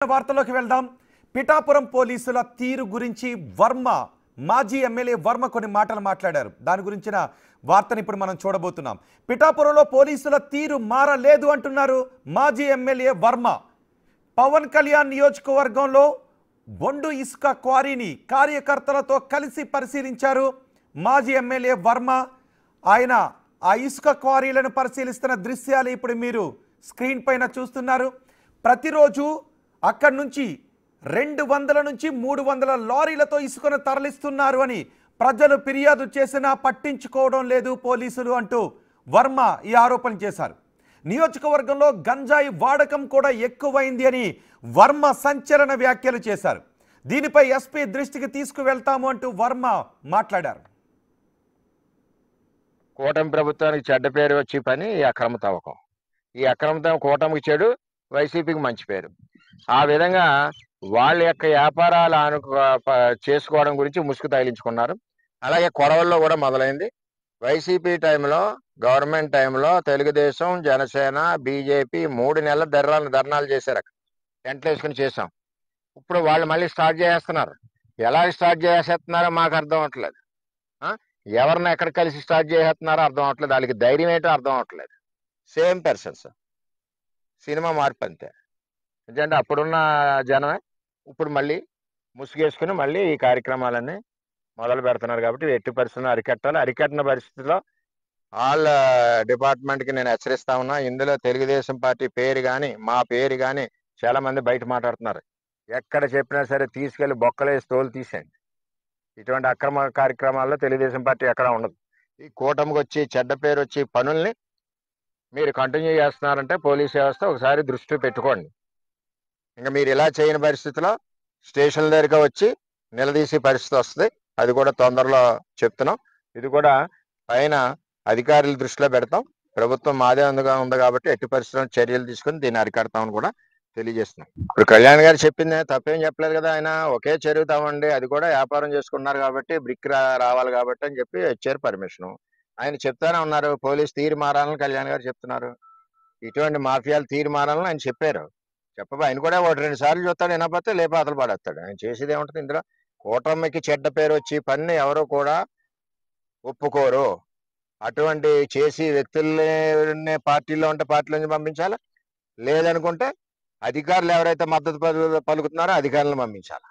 వార్తలోకి వెళ్దాం. పిఠాపురం పోలీసుల తీరు గురించి మాజీ ఎమ్మెల్యే వర్మ కొన్ని మాటలు మాట్లాడారు. దాని గురించిన వార్తని ఇప్పుడు మనం చూడబోతున్నాం. పిఠాపురంలో పోలీసుల తీరు మారలేదు అంటున్నారు మాజీ ఎమ్మెల్యే వర్మ. పవన్ కళ్యాణ్ నియోజకవర్గంలో బొండు ఇసుక క్వారీని కార్యకర్తలతో కలిసి పరిశీలించారు మాజీ ఎమ్మెల్యే వర్మ. ఆయన ఆ ఇసుక క్వారీలను పరిశీలిస్తున్న దృశ్యాలు ఇప్పుడు మీరు స్క్రీన్ పైన చూస్తున్నారు. ప్రతిరోజు అక్కడి నుంచి 200 నుంచి 300 లారీలతో ఇసుకను తరలిస్తున్నారు అని ప్రజలు ఫిర్యాదు చేసినా పట్టించుకోవడం లేదు పోలీసులు అంటూ వర్మ ఈ ఆరోపణ చేశారు. నియోజకవర్గంలో గంజాయి వాడకం కూడా ఎక్కువైంది అని వర్మ సంచలన వ్యాఖ్యలు చేశారు. దీనిపై ఎస్పీ దృష్టికి తీసుకువెళ్తాము అంటూ వర్మ మాట్లాడారు. కూటమి ప్రభుత్వానికి చెడ్డ పేరు వచ్చి పని ఈ అక్రమ తవ్వకం. ఈ అక్రమ తవ్వకం కూటమికి చెడు, వైసీపీకి మంచి పేరు. ఆ విధంగా వాళ్ళ యొక్క వ్యాపారాలు చేసుకోవడం గురించి ముసుగు తగిలించుకున్నారు. అలాగే కొడవల్లో కూడా మొదలైంది. వైసీపీ టైంలో, గవర్నమెంట్ టైంలో తెలుగుదేశం, జనసేన, బీజేపీ 3 నెలల ధర్నాలు చేశారు. టెంట్లు వేసుకుని చేసాం. ఇప్పుడు వాళ్ళు మళ్ళీ స్టార్ట్ చేస్తున్నారు. ఎలా స్టార్ట్ చేసేస్తున్నారో మాకు అర్థం అవట్లేదు. ఎవరిని ఎక్కడ కలిసి స్టార్ట్ చేస్తున్నారో అర్థం అవట్లేదు. వాళ్ళకి ధైర్యం ఏంటో అర్థం అవట్లేదు. సేమ్ పర్సన్స్, సినిమా మార్పు అంతే. ఎందుకంటే అప్పుడున్న జనమే ఇప్పుడు మళ్ళీ ముసుగేసుకుని మళ్ళీ ఈ కార్యక్రమాలన్నీ మొదలు పెడుతున్నారు. కాబట్టి ఎట్టి పరిస్థితుల్లో అరికట్టాలి. అరికట్టిన పరిస్థితిలో వాళ్ళ డిపార్ట్మెంట్కి నేను హెచ్చరిస్తా ఉన్నా. ఇందులో తెలుగుదేశం పార్టీ పేరు కానీ, మా పేరు కానీ చాలా మంది బయట మాట్లాడుతున్నారు. ఎక్కడ చెప్పినా సరే తీసుకెళ్లి బొక్కలేసి తోలు తీసేయండి. ఇటువంటి అక్రమ కార్యక్రమాల్లో తెలుగుదేశం పార్టీ ఎక్కడ ఉండదు. ఈ కూటమికి వచ్చి చెడ్డ పేరు వచ్చి పనుల్ని మీరు కంటిన్యూ చేస్తున్నారంటే పోలీస్ వ్యవస్థ ఒకసారి దృష్టి పెట్టుకోండి. ఇంకా మీరు ఇలా చేయని పరిస్థితిలో స్టేషన్ దగ్గరికి వచ్చి నిలదీసే పరిస్థితి వస్తుంది. అది కూడా తొందరలో చెప్తున్నాం. ఇది కూడా పైన అధికారుల దృష్టిలో పెడతాం. ప్రభుత్వం మాదే ఉంది కాబట్టి ఎట్టి పరిస్థితుల్లో చర్యలు తీసుకుని దీన్ని అరికడతామని కూడా తెలియజేస్తున్నాం. ఇప్పుడు కళ్యాణ్ గారు చెప్పింది తప్పేం చెప్పలేదు కదా. ఆయన ఒకే చెరువుతామండి, అది కూడా వ్యాపారం చేసుకున్నారు కాబట్టి బ్రిక్ రావాలి కాబట్టి అని చెప్పి ఇచ్చారు పర్మిషన్. ఆయన చెప్తానే ఉన్నారు పోలీస్ తీరు మారాలని కళ్యాణ్ గారు చెప్తున్నారు. ఇటువంటి మాఫియాలు తీరు మారాలని ఆయన చెప్పారు. ఆయన కూడా 1-2 సార్లు చూస్తాడు, వినకపోతే లేపాతలు పడేస్తాడు. ఆయన చేసేది ఏముంటుంది ఇందులో. కూటమికి చెడ్డ పేరు వచ్చి పని ఎవరు కూడా ఒప్పుకోరు. అటువంటి చేసి వ్యక్తుల్ని పార్టీలో ఉంటే పార్టీలో నుంచి పంపించాలి, లేదనుకుంటే అధికారులు ఎవరైతే మద్దతు పలుకుతున్నారో అధికారులను పంపించాలి.